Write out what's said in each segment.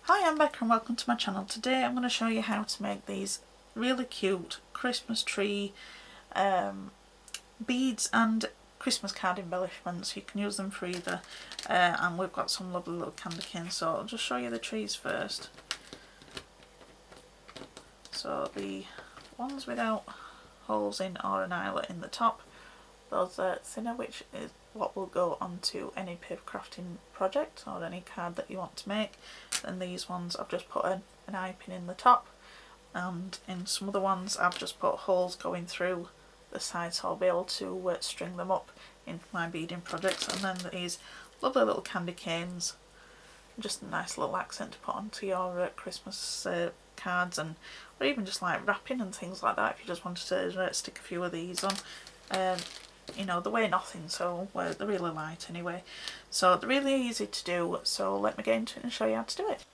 Hi, I'm Becca and welcome to my channel. Today I'm going to show you how to make these really cute Christmas tree beads and Christmas card embellishments. You can use them for either and we've got some lovely little candy canes, so I'll just show you the trees first. So the ones without holes in or an eyelet in the top, those are thinner, which is what will go onto any paper crafting project or any card that you want to make. Then these ones I've just put an eye pin in the top, and in some other ones I've just put holes going through the sides so I'll be able to string them up into my beading projects. And then these lovely little candy canes, just a nice little accent to put onto your Christmas cards, and or even just like wrapping and things like that if you just wanted to stick a few of these on. You know, they weigh nothing, so they're really light anyway. So they're really easy to do, so let me get into it and show you how to do it.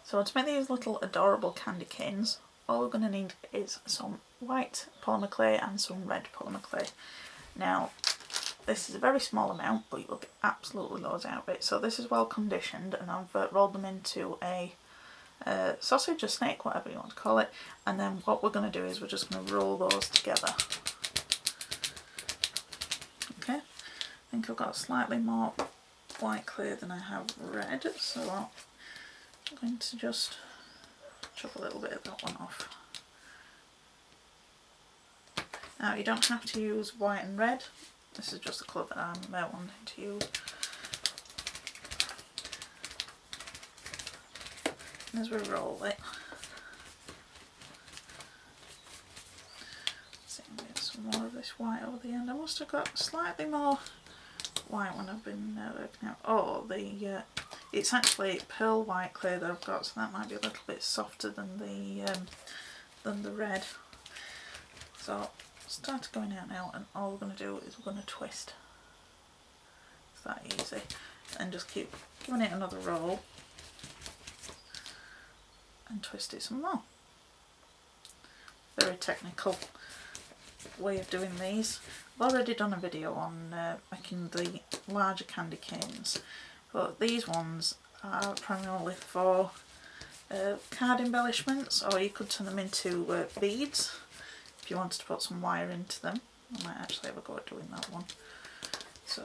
So to make these little adorable candy canes, all we're going to need is some white polymer clay and some red polymer clay. Now, this is a very small amount, but you will get absolutely loads out of it. So this is well conditioned, and I've rolled them into a sausage, a snake, whatever you want to call it. And then what we're going to do is we're just going to roll those together. Okay, I think I've got slightly more white clay than I have red, so I'm going to just chop a little bit of that one off. Now you don't have to use white and red, this is just the colour that I'm wanting to use. And as we roll it, some more of this white over the end. I must have got slightly more white when I've been working out. Oh, it's actually pearl white clay that I've got, so that might be a little bit softer than the red. So start going out now, and all we're going to do is we're going to twist. It's that easy, and just keep giving it another roll and twist it some more. Very technical way of doing these. I've already done a video on making the larger candy canes, but these ones are primarily for card embellishments, or you could turn them into beads if you wanted to put some wire into them. I might actually have a go at doing that one. So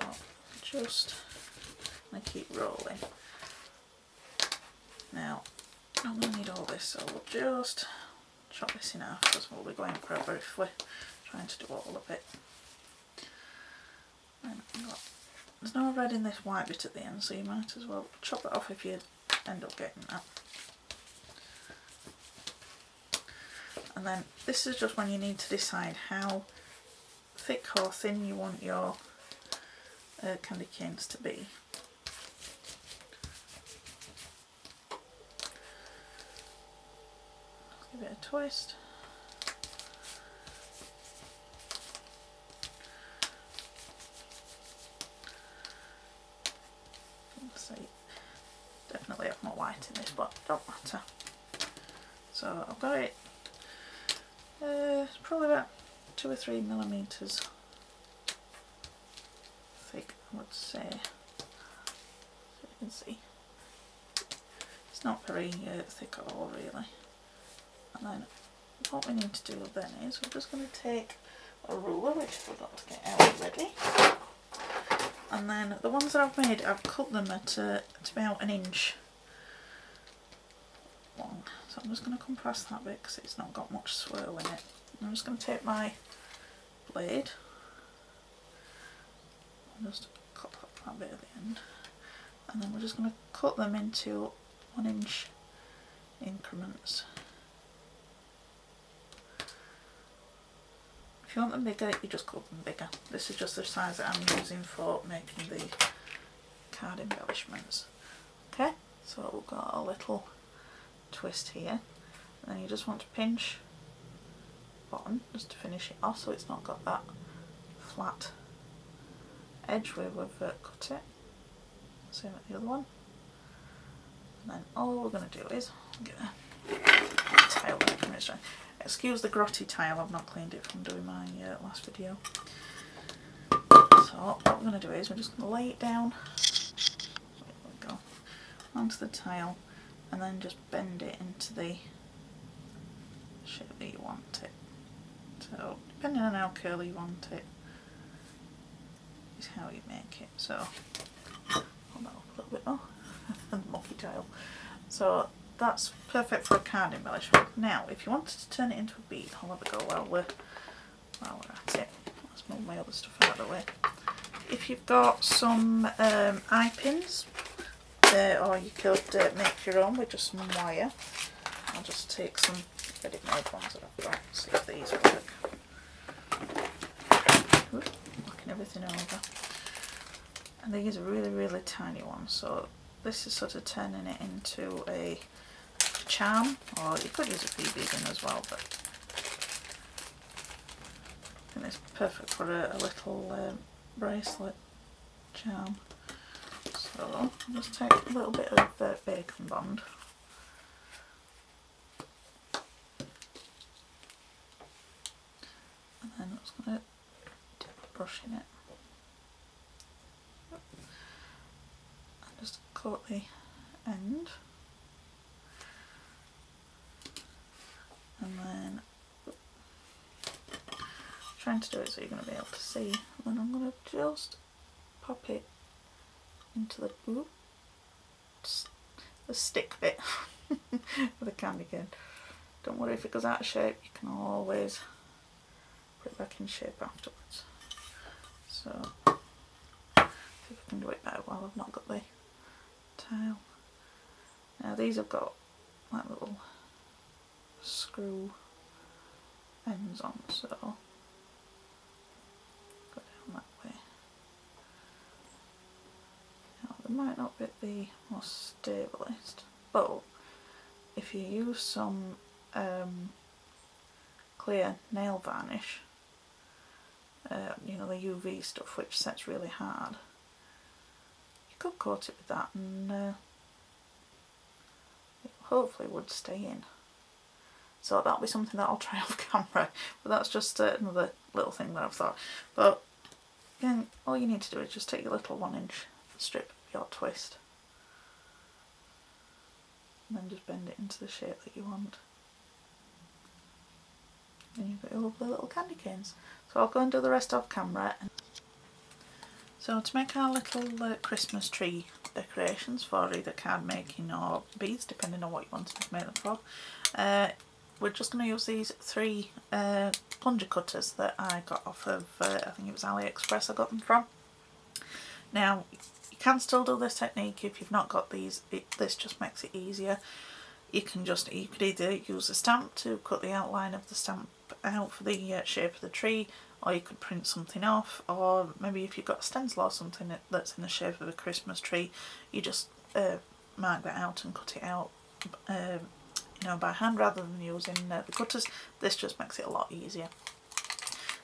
just going to keep rolling. Now I'm going to need all this, so we'll just chop this in half because we'll be going forever if we're trying to do all of it. There's no red in this white bit at the end, so you might as well chop it off if you end up getting that. And then this is just when you need to decide how thick or thin you want your candy canes to be. Give it a twist. Definitely have more white in this, but don't matter. So I've got it probably about 2 or 3 millimeters thick, I would say. So you can see it's not very thick at all really. And then what we need to do then is we're just going to take a ruler, which I forgot to get out already. And then the ones that I've made, I've cut them at about 1 inch long. So I'm just going to compress that bit because it's not got much swirl in it. I'm just going to take my blade and just cut up that bit at the end. And then we're just going to cut them into 1 inch increments. If you want them bigger, you just cut them bigger. This is just the size that I'm using for making the card embellishments. Okay, so we've got a little twist here, and then you just want to pinch bottom just to finish it off so it's not got that flat edge where we've cut it. Same with the other one. And then all we're going to do is get a tile back from this. Excuse the grotty tile, I've not cleaned it from doing my last video. So what we're going to do is we're just going to lay it down, there we go, onto the tile, and then just bend it into the shape that you want it. So depending on how curly you want it is how you make it. So hold that up a little bit more and monkey tail. So that's perfect for a card embellishment. Now if you wanted to turn it into a bead, I'll have a go while we're at it. Let's move my other stuff out of the way. If you've got some eye pins, or you could make your own with just some wire. I'll just take some ready-made ones that I've got, see if these work. Oops, knocking everything over. And these are really tiny ones, so this is sort of turning it into a charm, or you could use a pea beading as well, but I think it's perfect for a little bracelet charm. So I'll just take a little bit of bacon bond. And then I'm just going to dip a brush in it. And just coat the end. And then trying to do it so you're going to be able to see. And then I'm going to just pop it into the stick bit with a candy cane. Don't worry if it goes out of shape, you can always put it back in shape afterwards. So see if I can do it better while I've not got the tile. Now these have got like little screw ends on, so go down that way. They might not be the most stablest, but if you use some clear nail varnish, you know, the UV stuff which sets really hard, you could coat it with that and it hopefully would stay in. So that'll be something that I'll try off camera, but that's just another little thing that I've thought. But again, all you need to do is just take your little 1-inch strip of your twist and then just bend it into the shape that you want. And you've got your lovely little candy canes. So I'll go and do the rest off camera. So to make our little Christmas tree decorations for either card making or beads, depending on what you want to make them for, we're just going to use these 3 plunger cutters that I got off of, I think it was AliExpress I got them from. Now you can still do this technique if you've not got these, this just makes it easier. You could either use a stamp to cut the outline of the stamp out for the shape of the tree, or you could print something off, or maybe if you've got a stencil or something that's in the shape of a Christmas tree, you just mark that out and cut it out you know, by hand rather than using the cutters. This just makes it a lot easier.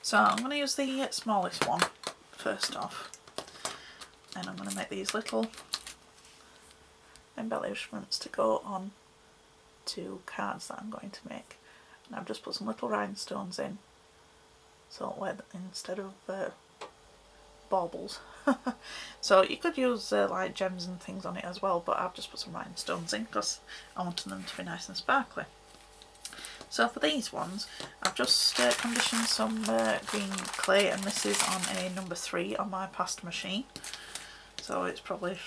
So I'm going to use the smallest one first off, and I'm going to make these little embellishments to go on to cards that I'm going to make. And I've just put some little rhinestones in, so instead of baubles. So you could use like gems and things on it as well, but I've just put some rhinestones in because I wanted them to be nice and sparkly. So for these ones, I've just conditioned some green clay, and this is on a number 3 on my pasta machine. So it's probably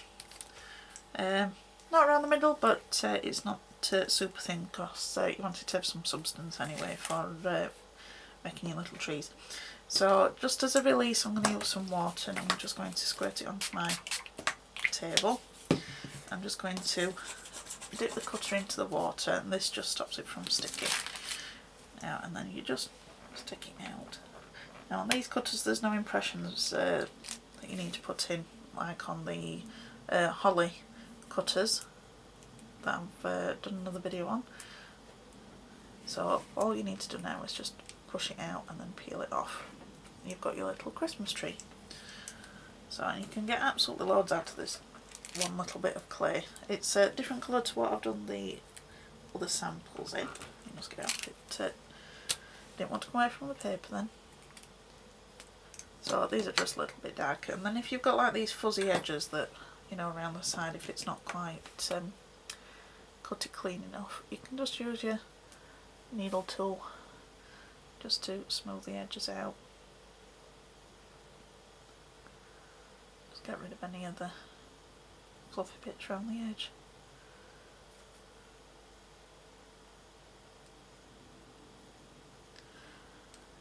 not around the middle, but it's not super thin because you want it to have some substance anyway for making your little trees. So just as a release, I'm going to use some water, and I'm just going to squirt it onto my table. I'm just going to dip the cutter into the water, and this just stops it from sticking. Now, and then you just stick it out. Now on these cutters there's no impressions that you need to put in, like on the holly cutters that I've done another video on. So all you need to do now is just push it out and then peel it off. You've got your little Christmas tree. So you can get absolutely loads out of this one little bit of clay. It's a different colour to what I've done the other samples in. You must get out. It didn't want to come away from the paper then. So these are just a little bit darker. And then if you've got like these fuzzy edges that, you know, around the side, if it's not quite cut it clean enough, you can just use your needle tool just to smooth the edges out. Just get rid of any of the fluffy bits around the edge.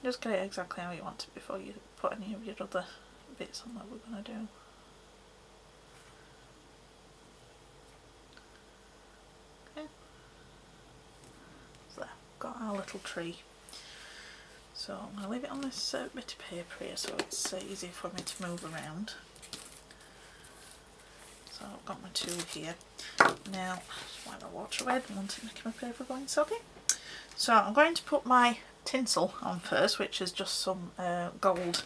Just get it exactly how you want it before you put any of your other bits on that we're going to do. Okay, so there, got our little tree. So I'm going to leave it on this bit of paper here so it's easy for me to move around. So I've got my tool here. Now, just wipe my water away, I don't want it making my paper going soggy. So I'm going to put my tinsel on first, which is just some gold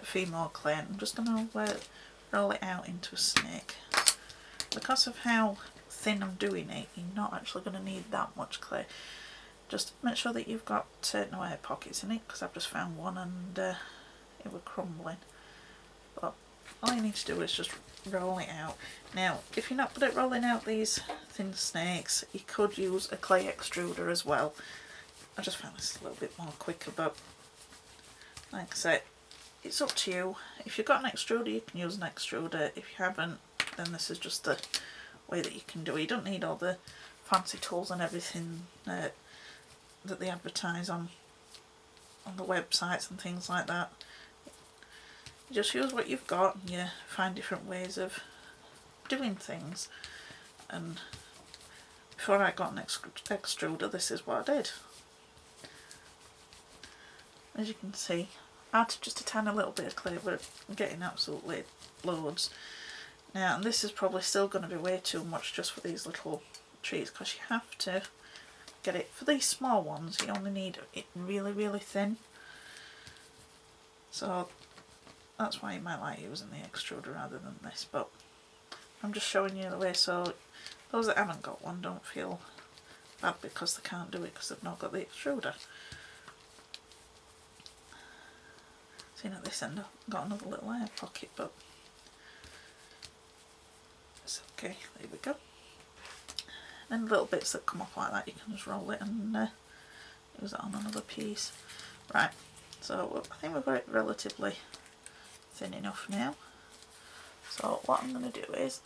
female clay. I'm just going to roll it out into a snake. Because of how thin I'm doing it, you're not actually going to need that much clay. Just make sure that you've got no air pockets in it, because I've just found one and it was crumbling. But all you need to do is just roll it out. Now, if you're not good at rolling out these thin snakes, you could use a clay extruder as well. I just found this a little bit more quicker, but like I said, it's up to you. If you've got an extruder, you can use an extruder. If you haven't, then this is just the way that you can do it. You don't need all the fancy tools and everything that they advertise on the websites and things like that. You just use what you've got and you find different ways of doing things. And before I got an extruder, this is what I did. As you can see, I added just a tiny little bit of clay, but I'm getting absolutely loads. Now, and this is probably still going to be way too much just for these little trees, because you have to get it, for these small ones, you only need it really, really thin. So that's why you might like using the extruder rather than this, but I'm just showing you the way so those that haven't got one don't feel bad because they can't do it because they've not got the extruder. See, at this end I've got another little air pocket, but it's okay, there we go. And little bits that come off like that, you can just roll it and use it on another piece. Right, so I think we've got it relatively thin enough now. So what I'm going to do is,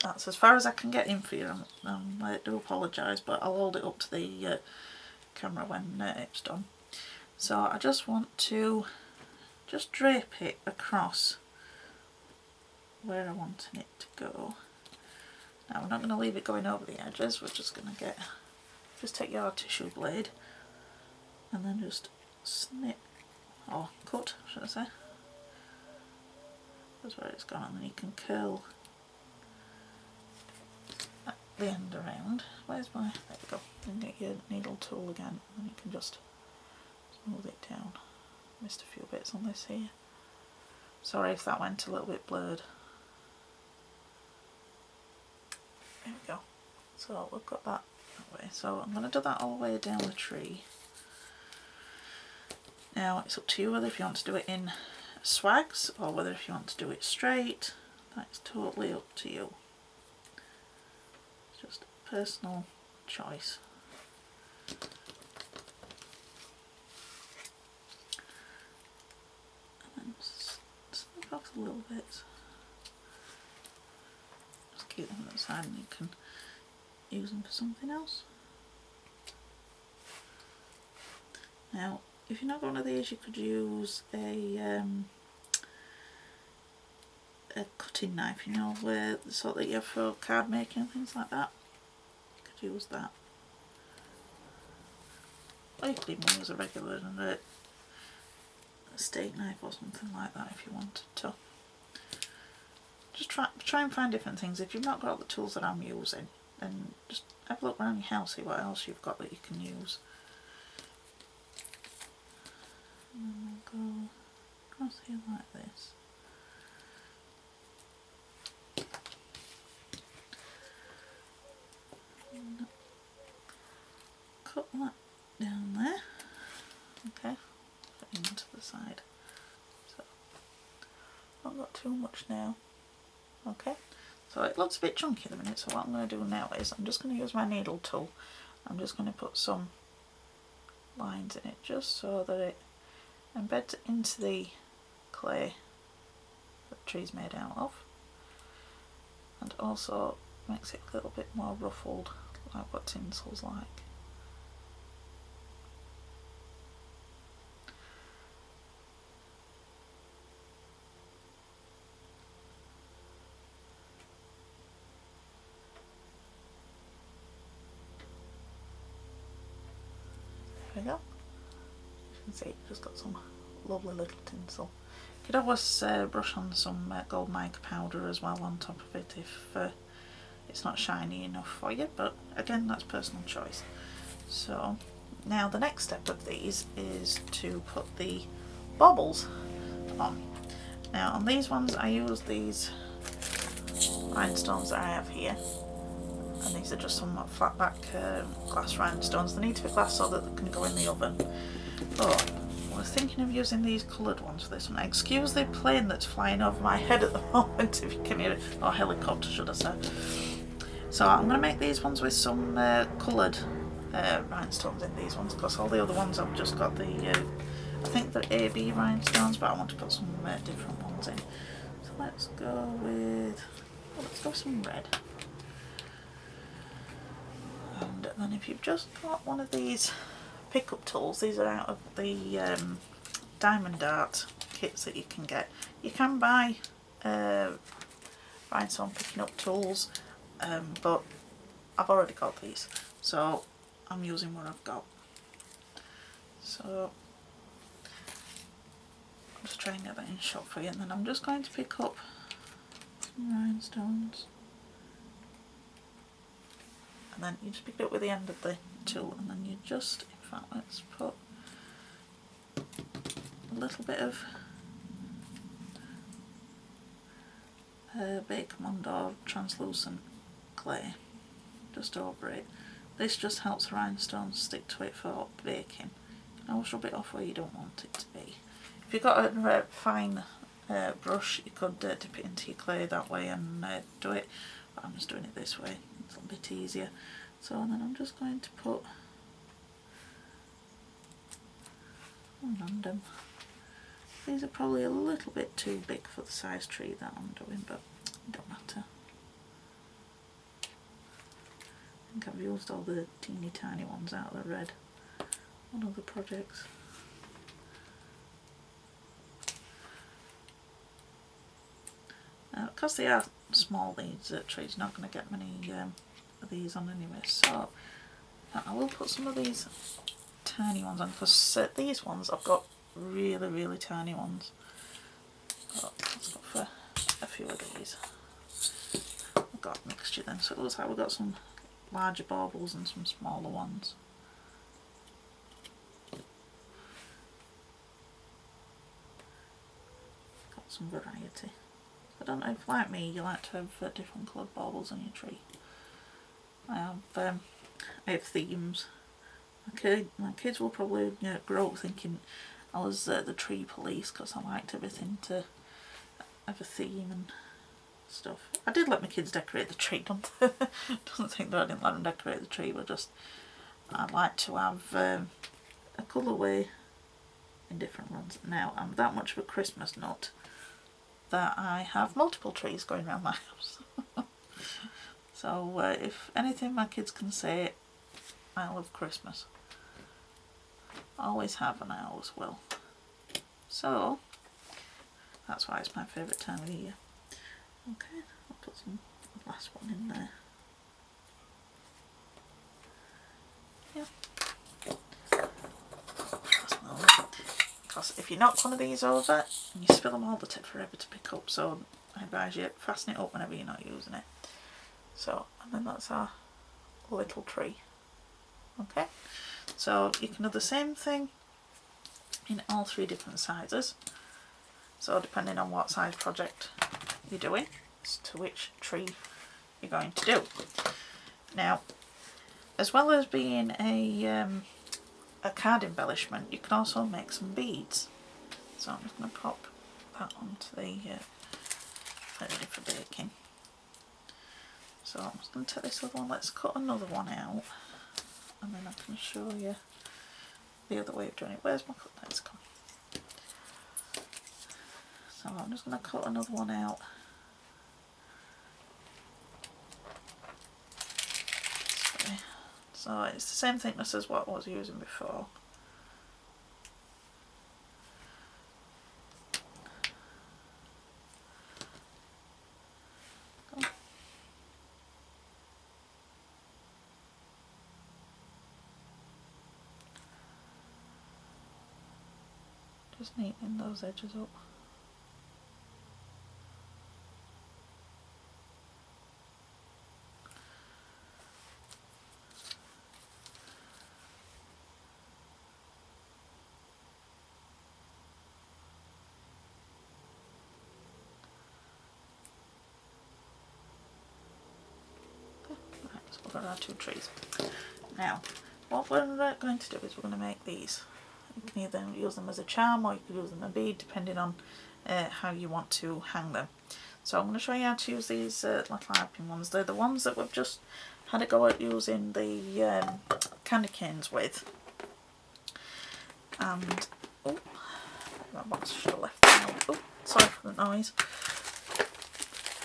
that's as far as I can get in for you. I do apologise, but I'll hold it up to the camera when it's done. So I just want to just drape it across where I want it to go. Now we're not going to leave it going over the edges, we're just going to just take your tissue blade and then just snip, or cut should I say. That's where it's gone, and then you can curl the end around. Where's my, there we go. And get your needle tool again, and you can just smooth it down. Missed a few bits on this here. Sorry if that went a little bit blurred. There we go. So we've got that way. So I'm going to do that all the way down the tree. Now it's up to you whether if you want to do it in swags or whether if you want to do it straight. That's totally up to you. It's just a personal choice. And then snip off a little bit. Just keep them on the side and you can use them for something else. Now, if you're not got one of these, you could use a cutting knife, you know, where the sort that you have for card making and things like that. You could use that. Or you could even use a regular and a steak knife or something like that if you wanted to. Just try and find different things. If you've not got all the tools that I'm using, then just have a look around your house, see what else you've got that you can use. And then we'll go across here like this. And cut that down there. Okay, into the side. So not got too much now. Okay, So it looks a bit chunky at the minute, so what I'm going to do now is I'm just going to use my needle tool. I'm just going to put some lines in it just so that it embeds into the clay that the tree's made out of, and also makes it a little bit more ruffled, like what tinsel's like. There we go. You can see it's just got some lovely little tinsel. You could always brush on some gold mica powder as well on top of it if it's not shiny enough for you, but again, that's personal choice. So now the next step of these is to put the baubles on. Now on these ones I use these rhinestones that I have here, and these are just some flat back glass rhinestones. They need to be glass so that they can go in the oven, but I was thinking of using these coloured ones for this one. Excuse the plane that's flying over my head at the moment if you can hear it, or helicopter should I say. So I'm going to make these ones with some coloured rhinestones in these ones, because all the other ones I've just got the, I think they're AB rhinestones, but I want to put some different ones in. So let's go with, let's go with some red. And then if you've just got one of these pickup tools, these are out of the diamond art kits that you can get. You can buy rhinestone picking up tools, but I've already got these, so I'm using what I've got. So I'll just try and get that in shot for you, and then I'm just going to pick up some rhinestones. And then you just pick it up with the end of the tool, and then you just, in fact, let's put a little bit of Beccascraftsuk or translucent clay just over it. This just helps the rhinestones stick to it for baking. You can always rub it off where you don't want it to be. If you've got a fine brush, you could dip it into your clay that way and do it, but I'm just doing it this way. It's a little bit easier. So then I'm just going to put random. These are probably a little bit too big for the size tree that I'm doing, but it don't matter. I think I've used all the teeny tiny ones out of the red on other projects. Because they are small, these trees, not going to get many of these on anyway, so I will put some of these tiny ones on, because these ones I've got really tiny ones. Oh, let's go for a few of these. I've got a mixture then, so it looks like we've got some larger baubles and some smaller ones. Got some variety. I don't know if, like me, you like to have different coloured baubles on your tree. I have themes. My kids will probably grow up thinking I was the tree police, because I liked everything to have a theme and stuff. I did let my kids decorate the tree, don't think that I didn't let them decorate the tree, but just I'd like to have a colourway in different ones. Now I'm that much of a Christmas nut that I have multiple trees going around my house. So if anything my kids can say, I love Christmas. I always have and I always will. So that's why it's my favourite time of the year. Okay, I'll put some last one in there. Yeah. Because if you knock one of these over, you spill them all, they take forever to pick up, so I advise you fasten it up whenever you're not using it. So, and then that's our little tree. Okay, so you can do the same thing in all three different sizes. So depending on what size project you're doing, as to which tree you're going to do. Now, as well as being a card embellishment, you can also make some beads. So I'm just going to pop that onto the ready for baking. So I'm just going to take this other one, let's cut another one out, and then I can show you the other way of doing it. Where's my cut? Let's come. So I'm just going to cut another one out. So it's the same thickness as what I was using before. Just neatening those edges up. Right, so we've got our two trees. Now, what we're going to do is we're going to make these. You can either use them as a charm or you can use them as a bead, depending on how you want to hang them. So I'm going to show you how to use these little eye-pin ones. They're the ones that we've just had a go at using the candy canes with. And, oh, that box should have left that out. Oh, sorry for the noise.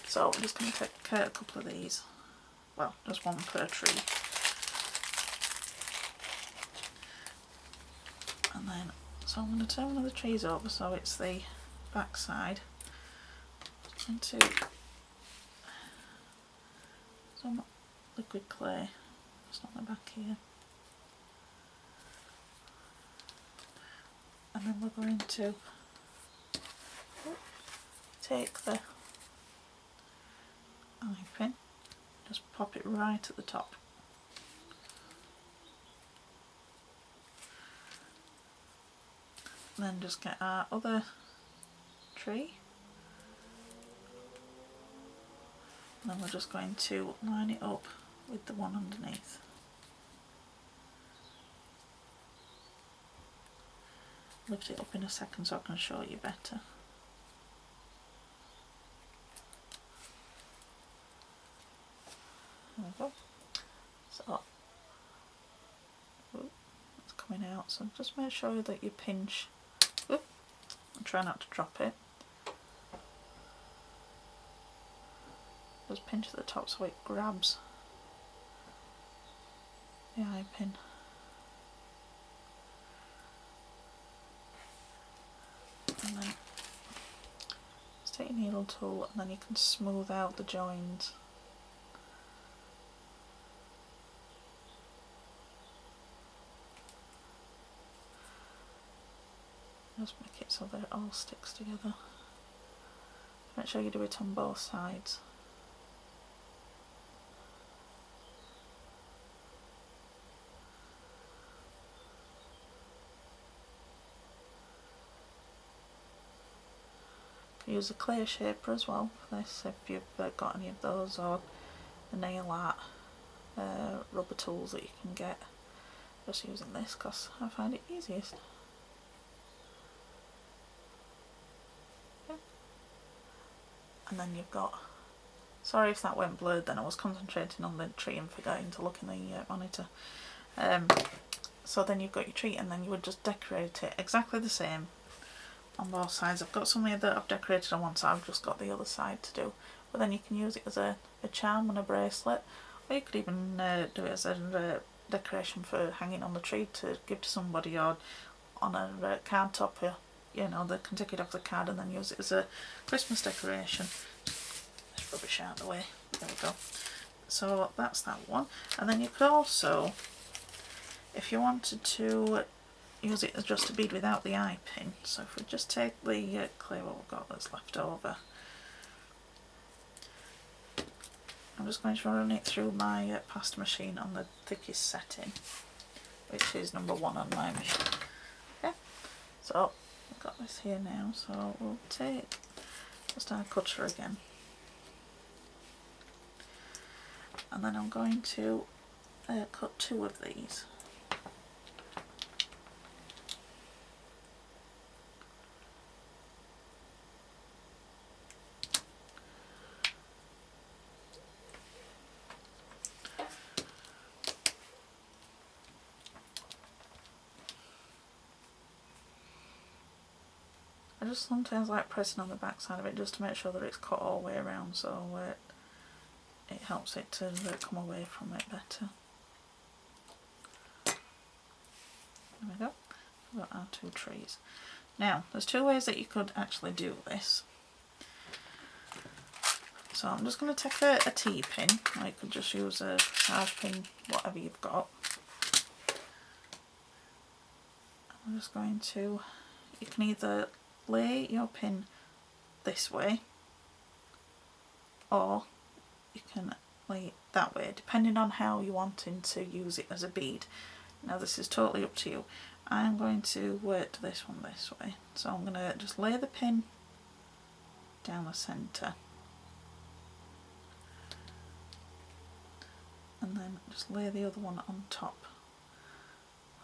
So I'm just going to take a couple of these. Well, just one per tree. And then, so I'm going to turn one of the trees over so it's the back side. Into some liquid clay, just on the back here. And then we're going to take the eye pin, just pop it right at the top. And then just get our other tree. And then we're just going to line it up with the one underneath. Lift it up in a second so I can show you better. There we go. So, it's coming out, so just make sure that you pinch, and try not to drop it. Just pinch at the top so it grabs the eye pin. And then just take your needle tool and then you can smooth out the joins. Just make it so that it all sticks together. Make sure you do it on both sides. Use a clay shaper as well for this if you've got any of those, or the nail art rubber tools that you can get. Just using this because I find it easiest. Okay. And then you've got, sorry if that went blurred then, I was concentrating on the tree and forgetting to look in the monitor. So then you've got your tree and then you would just decorate it exactly the same on both sides. I've got some here that I've decorated on one side, I've just got the other side to do. But then you can use it as a charm on a bracelet, or you could even do it as a decoration for hanging on the tree to give to somebody, or on a card topper. You know, they can take it off the card and then use it as a Christmas decoration. This rubbish out of the way. There we go. So that's that one. And then you could also, if you wanted to use it as just a bead without the eye pin. So if we just take the clay what we've got that's left over, I'm just going to run it through my pasta machine on the thickest setting, which is number 1 on my machine. Okay, so I've got this here now, so we'll take just our cutter again, and then I'm going to cut 2 of these. just sometimes like pressing on the back side of it just to make sure that it's cut all the way around, so it helps it to come away from it better. There we go. We've got our 2 trees. Now, there's 2 ways that you could actually do this. So I'm just going to take a T-pin, or you could just use a charge pin, whatever you've got. I'm just going to, you can either lay your pin this way, or you can lay it that way, depending on how you're wanting to use it as a bead. Now this is totally up to you. I'm going to work this one this way, so I'm going to just lay the pin down the centre, and then just lay the other one on top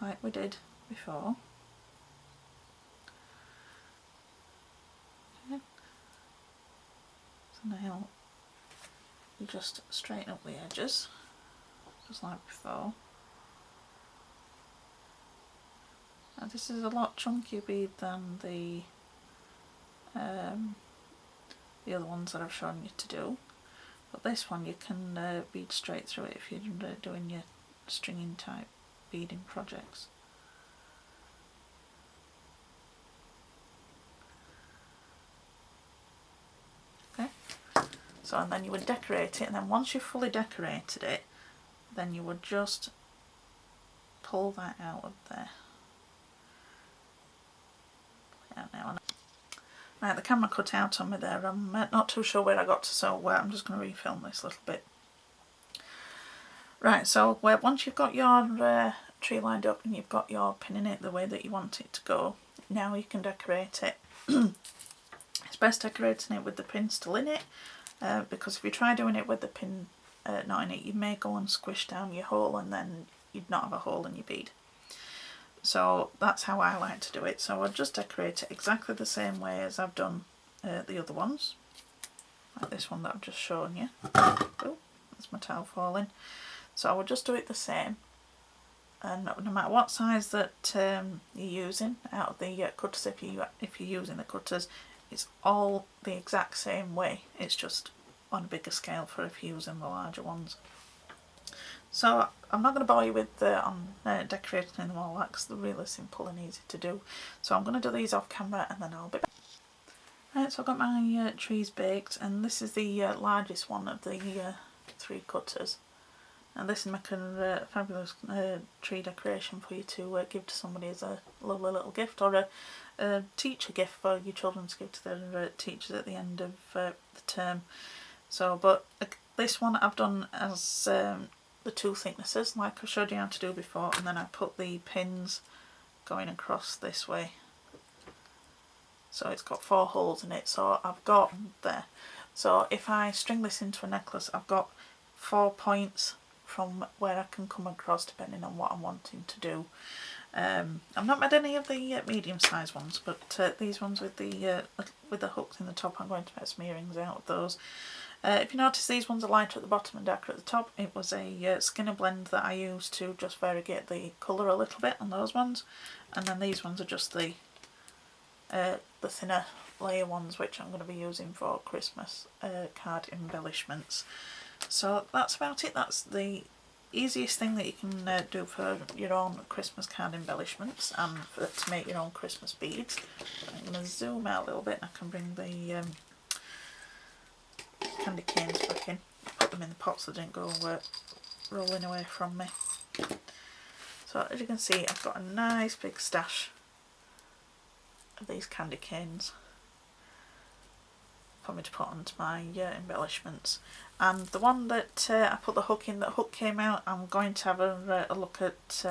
like we did before. Okay. So now you just straighten up the edges just like before. Now this is a lot chunkier bead than the other ones that I've shown you to do, but this one you can bead straight through it if you're doing your stringing type beading projects. Okay, so and then you would decorate it, and then once you've fully decorated it, then you would just pull that out of there. Now. Right, the camera cut out on me there. I'm not too sure where I got to, so I'm just going to refilm this a little bit. Right, so once you've got your tree lined up and you've got your pin in it the way that you want it to go, now you can decorate it. It's best decorating it with the pin still in it, because if you try doing it with the pin not in it, you may go and squish down your hole and then you'd not have a hole in your bead. So that's how I like to do it. So I'll just decorate it exactly the same way as I've done the other ones, like this one that I've just shown you. Oh, that's my towel falling. So I will just do it the same, and no matter what size that you're using out of the cutters, if you're using the cutters, it's all the exact same way. It's just on a bigger scale for if you're using the larger ones. So I'm not going to bore you with decorating them all that, because they're really simple and easy to do. So I'm going to do these off camera and then I'll be back. Right, so I've got my trees baked, and this is the largest one of the 3 cutters. And this is making a fabulous tree decoration for you to give to somebody as a lovely little gift, or a teacher gift for your children to give to their teachers at the end of the term. So, but this one I've done as the 2 thicknesses like I showed you how to do before, and then I put the pins going across this way, so it's got 4 holes in it. So I've got there, so if I string this into a necklace, I've got 4 points from where I can come across depending on what I'm wanting to do. I've not made any of the medium sized ones, but these ones with the hooks in the top, I'm going to make some earrings out of those. If you notice, these ones are lighter at the bottom and darker at the top. It was a skinner blend that I used to just variegate the colour a little bit on those ones, and then these ones are just the thinner layer ones, which I'm going to be using for Christmas card embellishments. So that's about it. That's the easiest thing that you can do for your own Christmas card embellishments and to make your own Christmas beads. I'm going to zoom out a little bit and I can bring the candy canes back in. Put them in the pot so they didn't go rolling away from me. So as you can see, I've got a nice big stash of these candy canes for me to put onto my embellishments. And the one that I put the hook in, that hook came out, I'm going to have a look at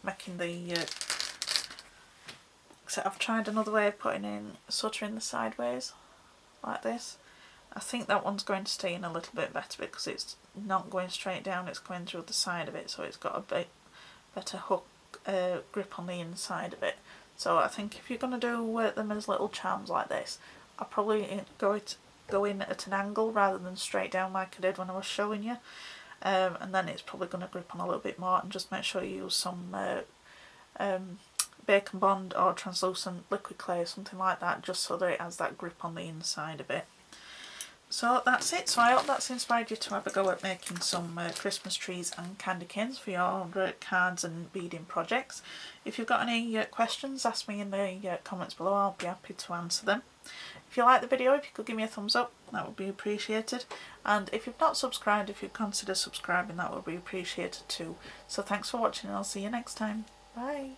making the so I've tried another way of putting in suturing the sideways like this. I think that one's going to stay in a little bit better because it's not going straight down, it's going through the side of it, so it's got a bit better hook grip on the inside of it. So I think if you're going to do them as little charms like this, I'll probably go in at an angle rather than straight down like I did when I was showing you, and then it's probably going to grip on a little bit more, and just make sure you use some Bacon Bond or translucent liquid clay or something like that, just so that it has that grip on the inside of it. So that's it. So I hope that's inspired you to have a go at making some Christmas trees and candy canes for your cards and beading projects. If you've got any questions, ask me in the comments below. I'll be happy to answer them. If you like the video, if you could give me a thumbs up, that would be appreciated. And if you've not subscribed, if you'd consider subscribing, that would be appreciated too. So thanks for watching, and I'll see you next time. Bye.